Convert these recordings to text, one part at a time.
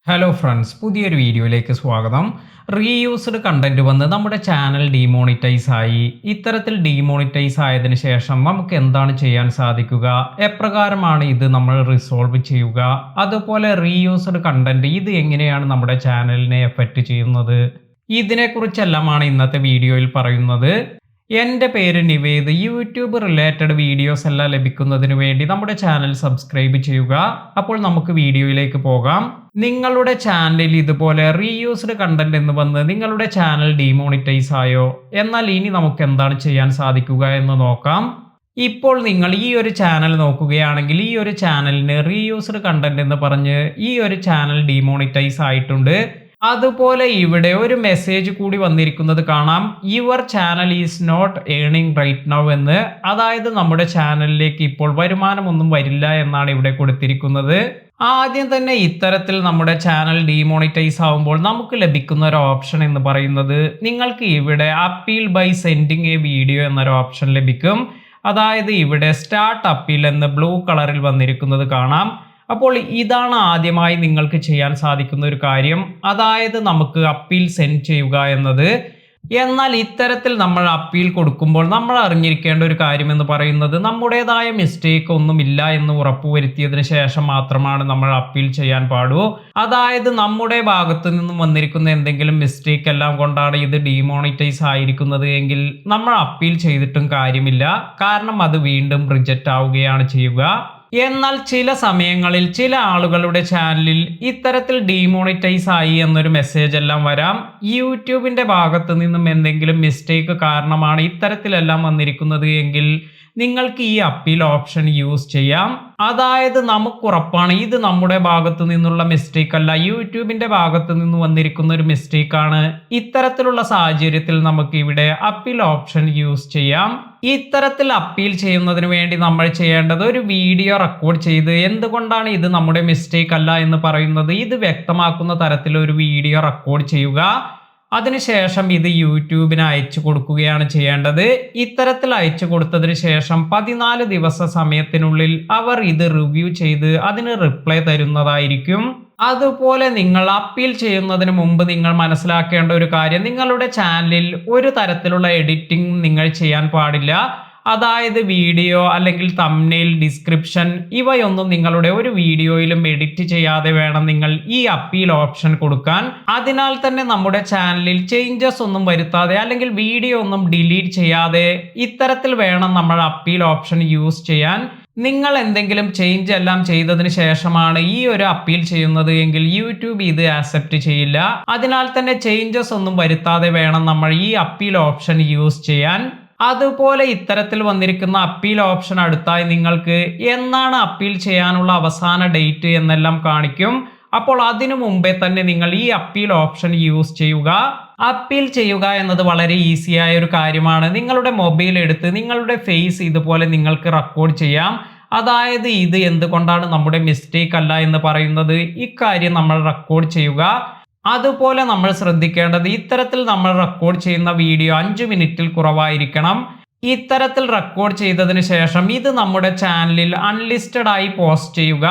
Hello friends, പുതിയൊരു വീഡിയോയിലേക്ക് സ്വാഗതം. റീയൂസ്ഡ് കണ്ടന്റ് വന്ന് നമ്മുടെ ചാനൽ ഡീമോണിറ്റൈസ് ആയി. ഇത്തരത്തിൽ ഡീമോണിറ്റൈസ് ആയതിനു ശേഷം നമുക്ക് എന്താണ് ചെയ്യാൻ സാധിക്കുക, എപ്രകാരമാണ് ഇത് നമ്മൾ റിസോൾവ് ചെയ്യുക, അതുപോലെ റീയൂസ്ഡ് കണ്ടന്റ് ഇത് എങ്ങനെയാണ് നമ്മുടെ ചാനലിനെ എഫക്റ്റ് ചെയ്യുന്നത്, ഇതിനെക്കുറിച്ചെല്ലാമാണ് ഇന്നത്തെ വീഡിയോയിൽ പറയുന്നത്. എൻ്റെ പേര് നിവേദ്. യൂട്യൂബ് റിലേറ്റഡ് വീഡിയോസ് എല്ലാം ലഭിക്കുന്നതിന് വേണ്ടി നമ്മുടെ ചാനൽ സബ്സ്ക്രൈബ് ചെയ്യുക. അപ്പോൾ നമുക്ക് വീഡിയോയിലേക്ക് പോകാം. നിങ്ങളുടെ ചാനലിൽ ഇതുപോലെ റീയൂസ്ഡ് കണ്ടന്റ് എന്ന് വന്ന് നിങ്ങളുടെ ചാനൽ ഡീമോണിറ്റൈസ് ആയോ? എന്നാൽ ഇനി നമുക്ക് എന്താണ് ചെയ്യാൻ സാധിക്കുക എന്ന് നോക്കാം. ഇപ്പോൾ നിങ്ങൾ ഈ ഒരു ചാനൽ നോക്കുകയാണെങ്കിൽ ഈ ഒരു ചാനലിന് റീയൂസ്ഡ് കണ്ടന്റ് എന്ന് പറഞ്ഞ് ഈ ഒരു ചാനൽ ഡീമോണിറ്റൈസ് ആയിട്ടുണ്ട്. അതുപോലെ ഇവിടെ ഒരു മെസ്സേജ് കൂടി വന്നിരിക്കുന്നത് കാണാം, your channel is not earning right now എന്ന്. അതായത് നമ്മുടെ ചാനലിലേക്ക് ഇപ്പോൾ വരുമാനമൊന്നും വരില്ല എന്നാണ് ഇവിടെ കൊടുത്തിരിക്കുന്നത്. ആദ്യം തന്നെ ഇത്തരത്തിൽ നമ്മുടെ ചാനൽ ഡീമോണിറ്റൈസ് ആവുമ്പോൾ നമുക്ക് ലഭിക്കുന്ന ഒരു ഓപ്ഷൻ എന്ന് പറയുന്നത്, നിങ്ങൾക്ക് ഇവിടെ appeal by sending a video എന്നൊരു ഓപ്ഷൻ ലഭിക്കും. അതായത് ഇവിടെ സ്റ്റാർട്ട് അപ്പീൽ എന്ന് ബ്ലൂ കളറിൽ വന്നിരിക്കുന്നത് കാണാം. അപ്പോൾ ഇതാണ് ആദ്യമായി നിങ്ങൾക്ക് ചെയ്യാൻ സാധിക്കുന്ന ഒരു കാര്യം, അതായത് നമുക്ക് അപ്പീൽ സെൻഡ് ചെയ്യുക എന്നത്. എന്നാൽ ഇത്തരത്തിൽ നമ്മൾ അപ്പീൽ കൊടുക്കുമ്പോൾ നമ്മൾ അറിഞ്ഞിരിക്കേണ്ട ഒരു കാര്യം എന്ന് പറയുന്നത്, നമ്മുടേതായ മിസ്റ്റേക്ക് ഒന്നുമില്ല എന്ന് ഉറപ്പുവരുത്തിയതിനു ശേഷം മാത്രമാണ് നമ്മൾ അപ്പീൽ ചെയ്യാൻ പാടൂ. അതായത് നമ്മുടെ ഭാഗത്തു നിന്നും വന്നിരിക്കുന്ന എന്തെങ്കിലും മിസ്റ്റേക്ക് എല്ലാം കൊണ്ടാണ് ഇത് ഡീമോണിറ്റൈസ് ആയിരിക്കുന്നത് എങ്കിൽ നമ്മൾ അപ്പീൽ ചെയ്തിട്ടും കാര്യമില്ല, കാരണം അത് വീണ്ടും റിജക്റ്റ് ആവുകയാണ് ചെയ്യുക. എന്നാൽ ചില സമയങ്ങളിൽ ചില ആളുകളുടെ ചാനലിൽ ഇത്തരത്തിൽ ഡീമോണിറ്റൈസ് ആയി എന്നൊരു മെസ്സേജ് എല്ലാം വരാം. യൂട്യൂബിന്റെ ഭാഗത്ത് നിന്നും എന്തെങ്കിലും മിസ്റ്റേക്ക് കാരണമാണ് ഇത്തരത്തിലെല്ലാം വന്നിരിക്കുന്നത് എങ്കിൽ നിങ്ങൾക്ക് ഈ അപ്പീൽ ഓപ്ഷൻ യൂസ് ചെയ്യാം. അതായത് നമുക്കുറപ്പാണ് ഇത് നമ്മുടെ ഭാഗത്തു നിന്നുള്ള മിസ്റ്റേക്ക് അല്ല, യൂട്യൂബിന്റെ ഭാഗത്ത് നിന്ന് വന്നിരിക്കുന്ന ഒരു മിസ്റ്റേക്ക് ആണ്. ഇത്തരത്തിലുള്ള സാഹചര്യത്തിൽ നമുക്ക് ഇവിടെ അപ്പീൽ ഓപ്ഷൻ യൂസ് ചെയ്യാം. ഇത്തരത്തിൽ അപ്പീൽ ചെയ്യുന്നതിന് വേണ്ടി നമ്മൾ ചെയ്യേണ്ടത്, ഒരു വീഡിയോ റെക്കോർഡ് ചെയ്ത് എന്തുകൊണ്ടാണ് ഇത് നമ്മുടെ മിസ്റ്റേക്ക് അല്ല എന്ന് പറയുന്നത് ഇത് വ്യക്തമാക്കുന്ന തരത്തിൽ ഒരു വീഡിയോ റെക്കോർഡ് ചെയ്യുക. അതിനുശേഷം ഇത് യൂട്യൂബിന് അയച്ചു കൊടുക്കുകയാണ് ചെയ്യേണ്ടത്. ഇത്തരത്തിൽ അയച്ചു കൊടുത്തതിന് ശേഷം 14 ദിവസ സമയത്തിനുള്ളിൽ അവർ ഇത് റിവ്യൂ ചെയ്ത് അതിന് റിപ്ലൈ തരുന്നതായിരിക്കും. അതുപോലെ നിങ്ങൾ അപ്പീൽ ചെയ്യുന്നതിന് മുമ്പ് നിങ്ങൾ മനസ്സിലാക്കേണ്ട ഒരു കാര്യം, നിങ്ങളുടെ ചാനലിൽ ഒരു തരത്തിലുള്ള എഡിറ്റിംഗ് നിങ്ങൾ ചെയ്യാൻ പാടില്ല. അതായത് വീഡിയോ അല്ലെങ്കിൽ തംബ്നെയിൽ, ഡിസ്ക്രിപ്ഷൻ ഇവയൊന്നും നിങ്ങളുടെ ഒരു വീഡിയോയിലും എഡിറ്റ് ചെയ്യാതെ വേണം നിങ്ങൾ ഈ അപ്പീൽ ഓപ്ഷൻ കൊടുക്കാൻ. അതിനാൽ തന്നെ നമ്മുടെ ചാനലിൽ ചേഞ്ചസ് ഒന്നും വരുത്താതെ അല്ലെങ്കിൽ വീഡിയോ ഒന്നും ഡിലീറ്റ് ചെയ്യാതെ ഇത്തരത്തിൽ വേണം നമ്മൾ അപ്പീൽ ഓപ്ഷൻ യൂസ് ചെയ്യാൻ. നിങ്ങൾ എന്തെങ്കിലും ചേഞ്ച് എല്ലാം ചെയ്തതിന് ശേഷമാണ് ഈ ഒരു അപ്പീൽ ചെയ്യുന്നത് എങ്കിൽ യൂട്യൂബ് ഇത് ആക്സെപ്റ്റ് ചെയ്യില്ല. അതിനാൽ തന്നെ ചേഞ്ചസ് ഒന്നും വരുത്താതെ വേണം നമ്മൾ ഈ അപ്പീൽ ഓപ്ഷൻ യൂസ് ചെയ്യാൻ. അതുപോലെ ഇത്തരത്തിൽ വന്നിരിക്കുന്ന അപ്പീൽ ഓപ്ഷൻ അടുത്തായി നിങ്ങൾക്ക് എന്നാണ് അപ്പീൽ ചെയ്യാനുള്ള അവസാന ഡേറ്റ് എന്നെല്ലാം കാണിക്കും. അപ്പോൾ അതിനു മുമ്പേ തന്നെ നിങ്ങൾ ഈ അപ്പീൽ ഓപ്ഷൻ യൂസ് ചെയ്യുക. അപ്പീൽ ചെയ്യുക എന്നത് വളരെ ഈസിയായ ഒരു കാര്യമാണ്. നിങ്ങളുടെ മൊബൈൽ എടുത്ത് നിങ്ങളുടെ ഫേസ് ഇതുപോലെ നിങ്ങൾക്ക് റെക്കോർഡ് ചെയ്യാം. അതായത് ഇത് എന്തുകൊണ്ടാണ് നമ്മുടെ മിസ്റ്റേക്ക് അല്ല എന്ന് പറയുന്നത്, ഇക്കാര്യം നമ്മൾ റെക്കോർഡ് ചെയ്യുക. അതുപോലെ നമ്മൾ ശ്രദ്ധിക്കേണ്ടത്, ഇത്തരത്തിൽ നമ്മൾ റെക്കോർഡ് ചെയ്യുന്ന വീഡിയോ 5 മിനിറ്റിൽ കുറവായിരിക്കണം. ഇത്തരത്തിൽ റെക്കോർഡ് ചെയ്തതിന് ശേഷം ഇത് നമ്മുടെ ചാനലിൽ അൺലിസ്റ്റഡ് ആയി പോസ്റ്റ് ചെയ്യുക.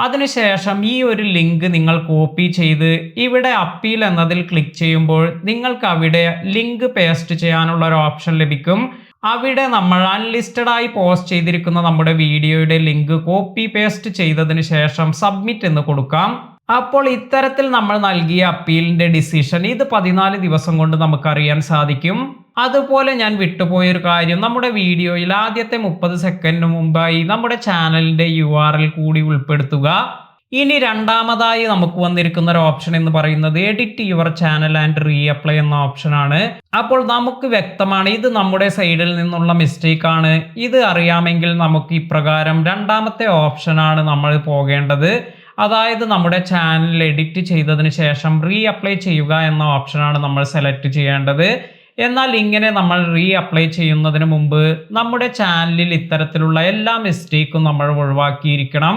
അതിനുശേഷം ഈ ഒരു ലിങ്ക് നിങ്ങൾ കോപ്പി ചെയ്ത് ഇവിടെ അപ്പീൽ എന്നതിൽ ക്ലിക്ക് ചെയ്യുമ്പോൾ നിങ്ങൾക്ക് അവിടെ ലിങ്ക് പേസ്റ്റ് ചെയ്യാനുള്ള ഒരു ഓപ്ഷൻ ലഭിക്കും. അവിടെ നമ്മൾ അൺലിസ്റ്റഡ് ആയി പോസ്റ്റ് ചെയ്തിരിക്കുന്ന നമ്മുടെ വീഡിയോയുടെ ലിങ്ക് കോപ്പി പേസ്റ്റ് ചെയ്തതിന് ശേഷം സബ്മിറ്റ് എന്ന് കൊടുക്കാം. അപ്പോൾ ഇത്തരത്തിൽ നമ്മൾ നൽകിയ അപ്പീലിന്റെ ഡിസിഷൻ ഇത് 14 ദിവസം കൊണ്ട് നമുക്ക് അറിയാൻ സാധിക്കും. അതുപോലെ ഞാൻ വിട്ടുപോയൊരു കാര്യം, നമ്മുടെ വീഡിയോയിൽ ആദ്യത്തെ 30 സെക്കൻഡിന് മുമ്പായി നമ്മുടെ ചാനലിന്റെ URL കൂടി ഉൾപ്പെടുത്തുക. ഇനി രണ്ടാമതായി നമുക്ക് വന്നിരിക്കുന്ന ഒരു ഓപ്ഷൻ എന്ന് പറയുന്നത് edit your channel and reapply എന്ന ഓപ്ഷൻ ആണ്. അപ്പോൾ നമുക്ക് വ്യക്തമാണ് ഇത് നമ്മുടെ സൈഡിൽ നിന്നുള്ള മിസ്റ്റേക്ക് ആണ്. ഇത് അറിയാമെങ്കിൽ നമുക്ക് ഇപ്രകാരം രണ്ടാമത്തെ ഓപ്ഷനാണ് നമ്മൾ പോകേണ്ടത്. അതായത് നമ്മുടെ ചാനൽ എഡിറ്റ് ചെയ്തതിന് ശേഷം റീഅപ്ലൈ ചെയ്യുക എന്ന ഓപ്ഷനാണ് നമ്മൾ സെലക്ട് ചെയ്യേണ്ടത്. എന്നാൽ ഇങ്ങനെ നമ്മൾ റീഅപ്ലൈ ചെയ്യുന്നതിന് മുമ്പ് നമ്മുടെ ചാനലിൽ ഇത്തരത്തിലുള്ള എല്ലാ മിസ്റ്റേക്കും നമ്മൾ ഒഴിവാക്കിയിരിക്കണം.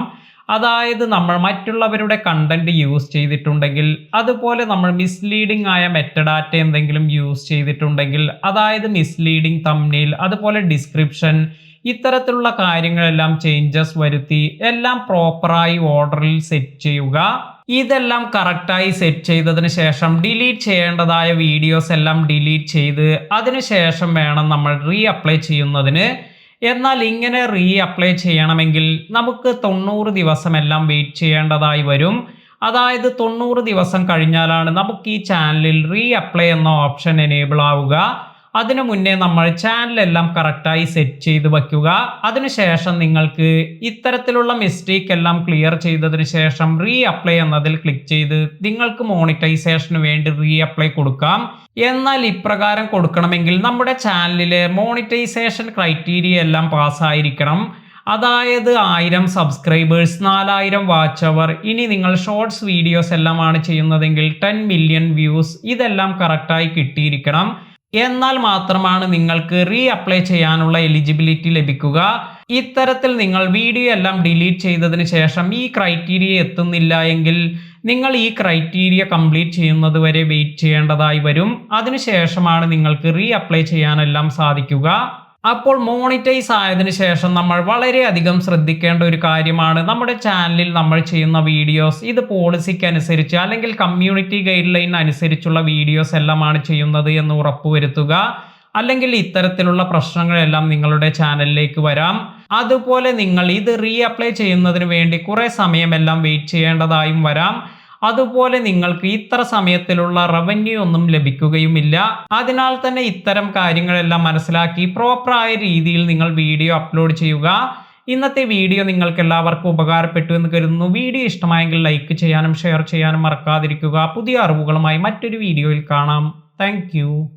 അതായത് നമ്മൾ മറ്റുള്ളവരുടെ കണ്ടന്റ് യൂസ് ചെയ്തിട്ടുണ്ടെങ്കിൽ, അതുപോലെ നമ്മൾ മിസ്ലീഡിംഗ് ആയ മെറ്റഡാറ്റ എന്തെങ്കിലും യൂസ് ചെയ്തിട്ടുണ്ടെങ്കിൽ, അതായത് മിസ്ലീഡിംഗ് തംബ്നെയിൽ, അതുപോലെ ഡിസ്ക്രിപ്ഷൻ, ഇത്തരത്തിലുള്ള കാര്യങ്ങളെല്ലാം ചേഞ്ചസ് വരുത്തി എല്ലാം പ്രോപ്പറായി ഓർഡറിൽ സെറ്റ് ചെയ്യുക. ഇതെല്ലാം കറക്റ്റായി സെറ്റ് ചെയ്തതിന് ശേഷം ഡിലീറ്റ് ചെയ്യേണ്ടതായ വീഡിയോസ് എല്ലാം ഡിലീറ്റ് ചെയ്ത് അതിനുശേഷം വേണം നമ്മൾ റീ അപ്ലൈ ചെയ്യുന്നതിന്. എന്നാൽ ഇങ്ങനെ റീ അപ്ലൈ ചെയ്യണമെങ്കിൽ നമുക്ക് 90 ദിവസമെല്ലാം വെയിറ്റ് ചെയ്യേണ്ടതായി വരും. അതായത് 90 ദിവസം കഴിഞ്ഞാലാണ് നമുക്ക് ഈ ചാനലിൽ റീ അപ്ലൈ എന്ന ഓപ്ഷൻ എനേബിൾ ആവുക. അതിനു മുന്നേ നമ്മൾ ചാനലെല്ലാം കറക്റ്റായി സെറ്റ് ചെയ്ത് വയ്ക്കുക. അതിനുശേഷം നിങ്ങൾക്ക് ഇത്തരത്തിലുള്ള മിസ്റ്റേക്ക് എല്ലാം ക്ലിയർ ചെയ്തതിന് ശേഷം റീ അപ്ലൈ എന്നതിൽ ക്ലിക്ക് ചെയ്ത് നിങ്ങൾക്ക് മോണിറ്റൈസേഷന് വേണ്ടി റീ അപ്ലൈ കൊടുക്കാം. എന്നാൽ ഇപ്രകാരം കൊടുക്കണമെങ്കിൽ നമ്മുടെ ചാനലിലെ മോണിറ്റൈസേഷൻ ക്രൈറ്റീരിയ എല്ലാം പാസ്സായിരിക്കണം. അതായത് 1000 സബ്സ്ക്രൈബേഴ്സ്, 4000 വാച്ച് അവർ, ഇനി നിങ്ങൾ ഷോർട്സ് വീഡിയോസ് എല്ലാമാണ് ചെയ്യുന്നതെങ്കിൽ 10 മില്യൺ വ്യൂസ്, ഇതെല്ലാം കറക്റ്റായി കിട്ടിയിരിക്കണം. എന്നാൽ മാത്രമാണ് നിങ്ങൾക്ക് റീ അപ്ലൈ ചെയ്യാനുള്ള എലിജിബിലിറ്റി ലഭിക്കുക. ഇത്തരത്തിൽ നിങ്ങൾ വീഡിയോ എല്ലാം ഡിലീറ്റ് ചെയ്തതിന് ശേഷം ഈ ക്രൈറ്റീരിയ എത്തുന്നില്ല എങ്കിൽ നിങ്ങൾ ഈ ക്രൈറ്റീരിയ കംപ്ലീറ്റ് ചെയ്യുന്നത് വരെ വെയിറ്റ് ചെയ്യേണ്ടതായി വരും. അതിനുശേഷമാണ് നിങ്ങൾക്ക് റീ അപ്ലൈ ചെയ്യാനെല്ലാം സാധിക്കുക. അപ്പോൾ മോണിറ്റൈസ് ആയതിനു ശേഷം നമ്മൾ വളരെയധികം ശ്രദ്ധിക്കേണ്ട ഒരു കാര്യമാണ് നമ്മുടെ ചാനലിൽ നമ്മൾ ചെയ്യുന്ന വീഡിയോസ് ഇത് പോളിസിക്ക് അനുസരിച്ച് അല്ലെങ്കിൽ കമ്മ്യൂണിറ്റി ഗൈഡ് ലൈൻ അനുസരിച്ചുള്ള വീഡിയോസ് എല്ലാമാണ് ചെയ്യുന്നത് എന്ന് ഉറപ്പുവരുത്തുക. അല്ലെങ്കിൽ ഇത്തരത്തിലുള്ള പ്രശ്നങ്ങളെല്ലാം നിങ്ങളുടെ ചാനലിലേക്ക് വരാം. അതുപോലെ നിങ്ങൾ ഇത് റീ അപ്ലൈ ചെയ്യുന്നതിന് വേണ്ടി കുറെ സമയമെല്ലാം വെയിറ്റ് ചെയ്യേണ്ടതായും വരാം. അതുപോലെ നിങ്ങൾക്ക് ഇത്ര സമയത്തിലുള്ള റവന്യൂ ഒന്നും ലഭിക്കുകയുമില്ല. അതിനാൽ തന്നെ ഇത്തരം കാര്യങ്ങളെല്ലാം മനസ്സിലാക്കി പ്രോപ്പറായ രീതിയിൽ നിങ്ങൾ വീഡിയോ അപ്ലോഡ് ചെയ്യുക. ഇന്നത്തെ വീഡിയോ നിങ്ങൾക്ക് എല്ലാവർക്കും ഉപകാരപ്പെട്ടു എന്ന് കരുതുന്നു. വീഡിയോ ഇഷ്ടമായെങ്കിൽ ലൈക്ക് ചെയ്യാനും ഷെയർ ചെയ്യാനും മറക്കാതിരിക്കുക. പുതിയ അറിവുകളുമായി മറ്റൊരു വീഡിയോയിൽ കാണാം. താങ്ക്